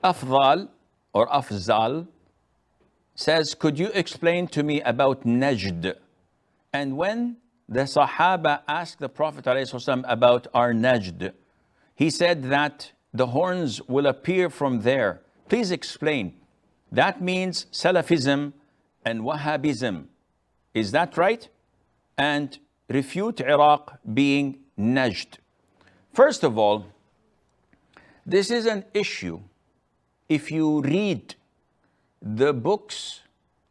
Afdal or Afzal says, could you explain to me about Najd? And when the Sahaba asked the Prophet ﷺ about our Najd, he said that the horns will appear from there. Please explain. That means Salafism and Wahhabism. Is that right? And refute Iraq being Najd. First of all, this is an issue. If you read the books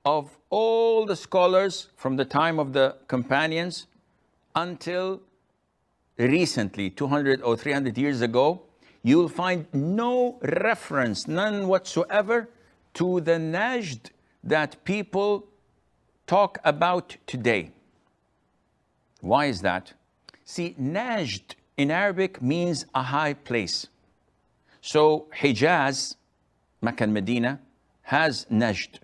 of all the scholars from the time of the companions until recently, 200 or 300 years ago, you will find no reference, none whatsoever, to the Najd that people talk about today. Why is that? See, Najd in Arabic means a high place. So Hijaz, Makkah and Medina, has Najd.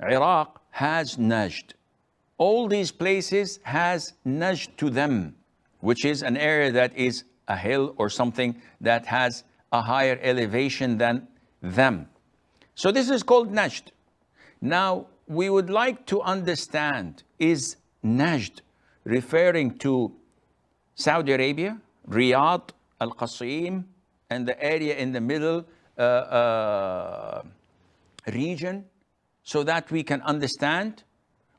Iraq has Najd. All these places has Najd to them, which is an area that is a hill or something that has a higher elevation than them. So this is called Najd. Now, we would like to understand, is Najd referring to Saudi Arabia, Riyadh, Al-Qasim, and the area in the middle region, so that we can understand?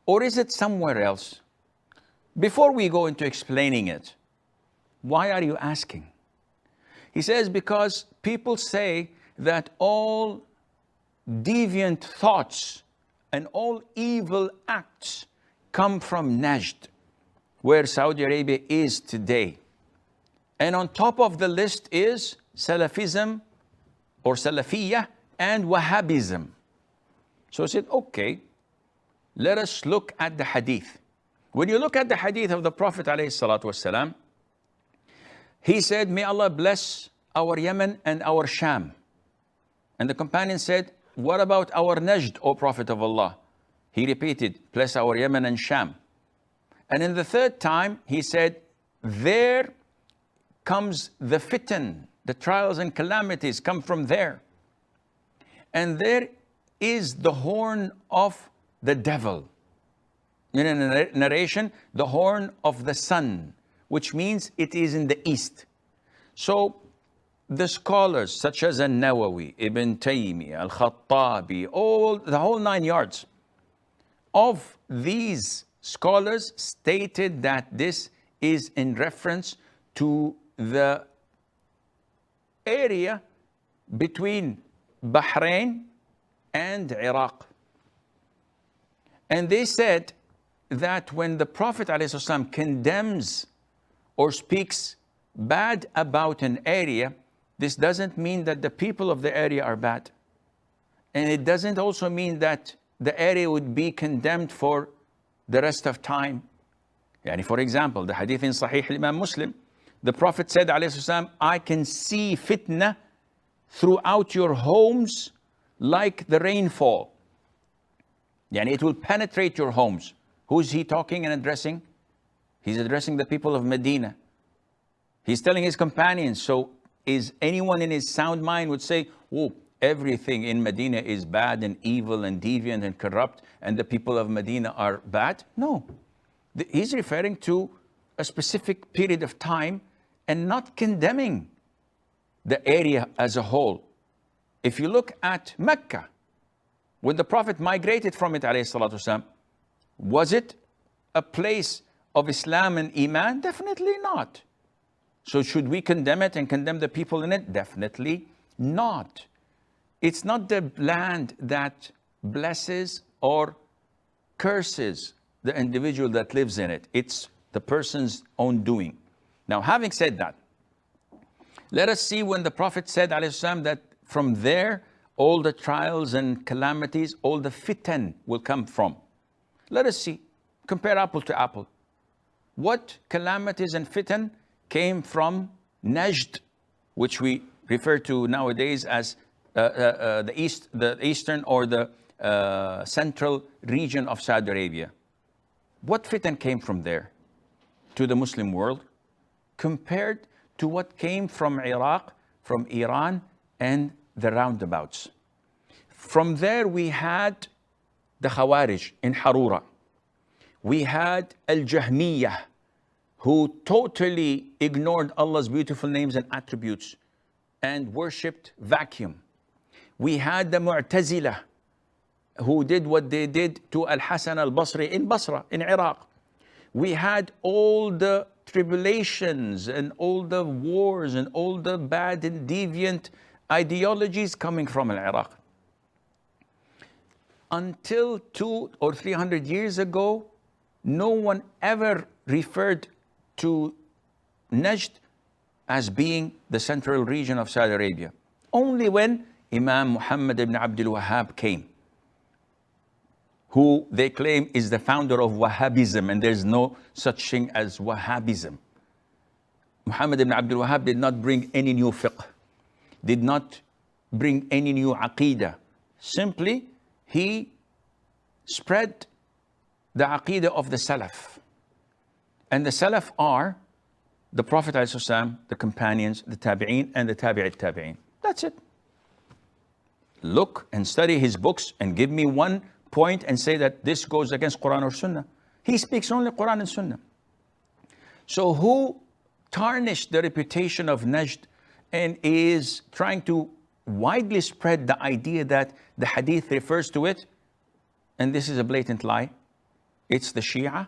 Or is it somewhere else? Before we go into explaining it, why are you asking? He says, because people say that all deviant thoughts and all evil acts come from Najd, where Saudi Arabia is today. And on top of the list is Salafism or Salafiyah and Wahhabism. So I said, okay, let us look at the hadith. When you look at the hadith of the Prophet ﷺ, he said, may Allah bless our Yemen and our Sham. And the companion said, what about our Najd, O Prophet of Allah? He repeated, bless our Yemen and Sham. And in the third time, he said, there comes the fitan, the trials and calamities come from there. And there is the horn of the devil. In a narration, the horn of the sun, which means it is in the east. So the scholars such as An-Nawawi, Ibn Taymiyyah, Al-Khattabi, the whole 9 yards of these scholars stated that this is in reference to the area between Bahrain and Iraq. And they said that when the Prophet ﷺ condemns or speaks bad about an area, this doesn't mean that the people of the area are bad. And it doesn't also mean that the area would be condemned for the rest of time. Yani for example, the hadith in Sahih Imam Muslim, the Prophet said, ﷺ, I can see fitna throughout your homes like the rainfall. Yani it will penetrate your homes. Who's he talking and addressing? He's addressing the people of Medina. He's telling his companions, so is anyone in his sound mind would say, oh, everything in Medina is bad and evil and deviant and corrupt and the people of Medina are bad? No. He's referring to a specific period of time and not condemning the area as a whole. If you look at Mecca, when the Prophet migrated from it, ﷺ, was it a place of Islam and Iman? Definitely not. So should we condemn it and condemn the people in it? Definitely not. It's not the land that blesses or curses the individual that lives in it. It's the person's own doing. Now, having said that, let us see when the Prophet said, ﷺ, that from there, all the trials and calamities, all the fitan will come from. Let us see. Compare apple to apple. What calamities and fitan came from Najd, which we refer to nowadays as the eastern or the central region of Saudi Arabia? What fitan came from there to the Muslim world compared to what came from Iraq, from Iran, and the roundabouts. From there we had the Khawarij in Harura. We had al-Jahmiyyah, who totally ignored Allah's beautiful names and attributes and worshipped vacuum. We had the Mu'tazilah, who did what they did to Al-Hasan al-Basri in Basra, in Iraq. We had all the tribulations and all the wars and all the bad and deviant ideologies coming from Iraq. Until 200 or 300 years ago, no one ever referred to Najd as being the central region of Saudi Arabia. Only when Imam Muhammad ibn Abdul Wahhab came, who they claim is the founder of Wahhabism, and there's no such thing as Wahhabism. Muhammad ibn Abdul Wahhab did not bring any new fiqh, did not bring any new aqeedah. Simply, he spread the aqeedah of the Salaf. And the Salaf are the Prophet ﷺ, the companions, the Tabi'een, and the Tabi'it Tabi'een. That's it. Look and study his books and give me one point and say that this goes against Quran or Sunnah. He speaks only Quran and Sunnah. So who tarnished the reputation of Najd and is trying to widely spread the idea that the hadith refers to it? And this is a blatant lie. It's the Shia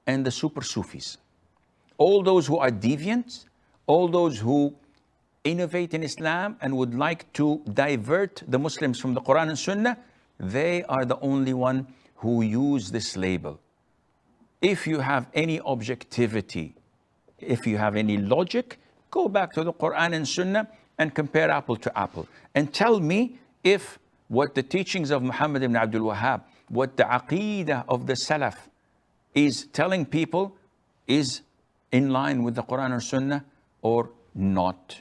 and the super Sufis. All those who are deviant, all those who innovate in Islam and would like to divert the Muslims from the Quran and Sunnah, they are the only one who use this label. If you have any objectivity, if you have any logic, go back to the Quran and Sunnah and compare apple to apple. And tell me if what the teachings of Muhammad ibn Abdul Wahhab, what the aqeedah of the Salaf is telling people is in line with the Quran or Sunnah or not.